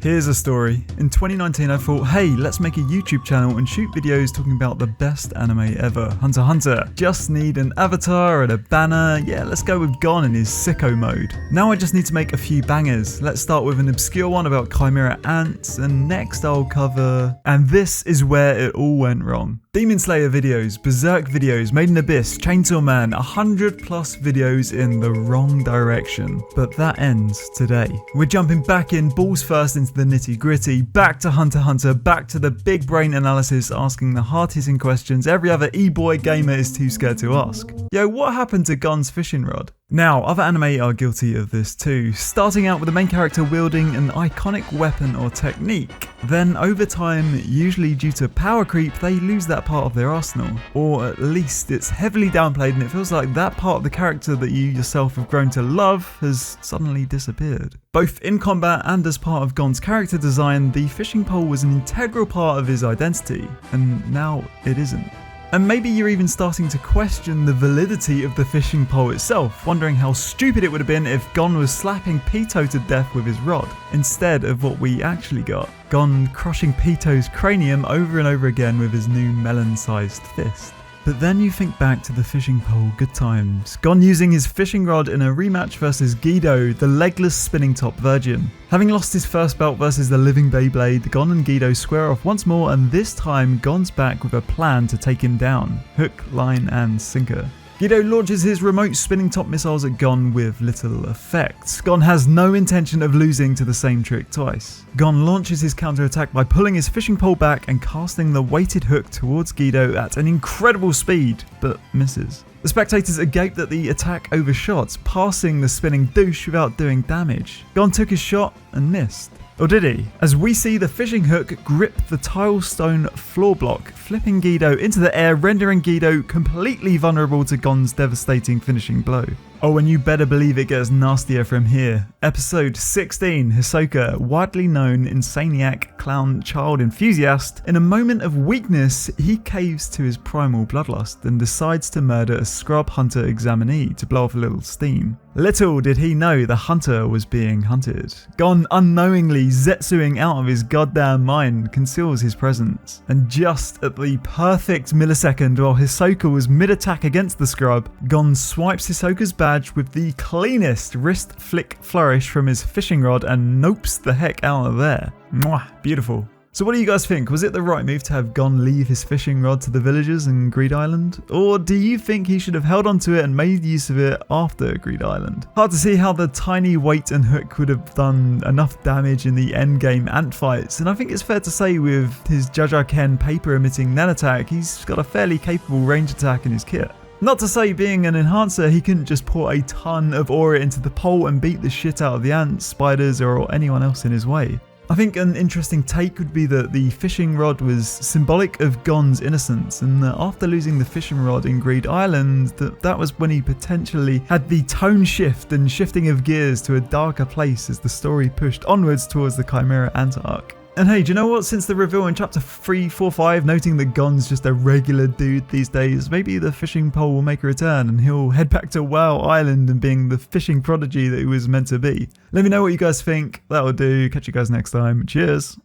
Here's a story. In 2019 I thought, hey, let's make a YouTube channel and shoot videos talking about the best anime ever, Hunter x Hunter. Just need an avatar and a banner, yeah, let's go with Gon in his sicko mode. Now I just need to make a few bangers. Let's start with an obscure one about chimera ants, and next I'll cover... And this is where it all went wrong. Demon Slayer videos, Berserk videos, Made in Abyss, Chainsaw Man, 100 plus videos in the wrong direction. But that ends today. We're jumping back in balls first into the nitty gritty, back to Hunter x Hunter, back to the big brain analysis, asking the hard-hitting questions every other e-boy gamer is too scared to ask. Yo, what happened to Gon's fishing rod? Now, other anime are guilty of this too, starting out with the main character wielding an iconic weapon or technique. Then over time, usually due to power creep, they lose that part of their arsenal. Or at least it's heavily downplayed and it feels like that part of the character that you yourself have grown to love has suddenly disappeared. Both in combat and as part of Gon's character design, the fishing pole was an integral part of his identity, and now it isn't. And maybe you're even starting to question the validity of the fishing pole itself, wondering how stupid it would have been if Gon was slapping Pito to death with his rod, instead of what we actually got. Gon crushing Pito's cranium over and over again with his new melon-sized fist. But then you think back to the fishing pole good times. Gon using his fishing rod in a rematch versus Guido, the legless spinning top virgin. Having lost his first belt versus the living Beyblade, Gon and Guido square off once more, and this time Gon's back with a plan to take him down. Hook, line and sinker. Guido launches his remote spinning top missiles at Gon with little effect. Gon has no intention of losing to the same trick twice. Gon launches his counterattack by pulling his fishing pole back and casting the weighted hook towards Guido at an incredible speed, but misses. The spectators agape that the attack overshot, passing the spinning douche without doing damage. Gon took his shot and missed. Or did he? As we see the fishing hook grip the tile stone floor block, flipping Guido into the air, rendering Guido completely vulnerable to Gon's devastating finishing blow. Oh, and you better believe it gets nastier from here. Episode 16, Hisoka, widely known insaniac clown child enthusiast, in a moment of weakness, he caves to his primal bloodlust and decides to murder a scrub hunter examinee to blow off a little steam. Little did he know the hunter was being hunted. Gon unknowingly zetsuing out of his goddamn mind conceals his presence. And just at the perfect millisecond while Hisoka was mid-attack against the scrub, Gon swipes Hisoka's badge with the cleanest wrist flick flourish from his fishing rod and nopes the heck out of there. Mwah, beautiful. So what do you guys think? Was it the right move to have Gon leave his fishing rod to the villagers in Greed Island? Or do you think he should have held onto it and made use of it after Greed Island? Hard to see how the tiny weight and hook would have done enough damage in the endgame ant fights, and I think it's fair to say with his Jaja-Ken paper emitting nan attack, he's got a fairly capable range attack in his kit. Not to say being an enhancer, he couldn't just pour a ton of aura into the pole and beat the shit out of the ants, spiders or anyone else in his way. I think an interesting take would be that the fishing rod was symbolic of Gon's innocence, and that after losing the fishing rod in Greed Island, that was when he potentially had the tone shift and shifting of gears to a darker place as the story pushed onwards towards the Chimera Ant arc. And hey, do you know what? Since the reveal in chapter 345 noting that Gon's just a regular dude these days, maybe the fishing pole will make a return and he'll head back to Wow Island and being the fishing prodigy that he was meant to be. Let me know what you guys think. That'll do. Catch you guys next time. Cheers.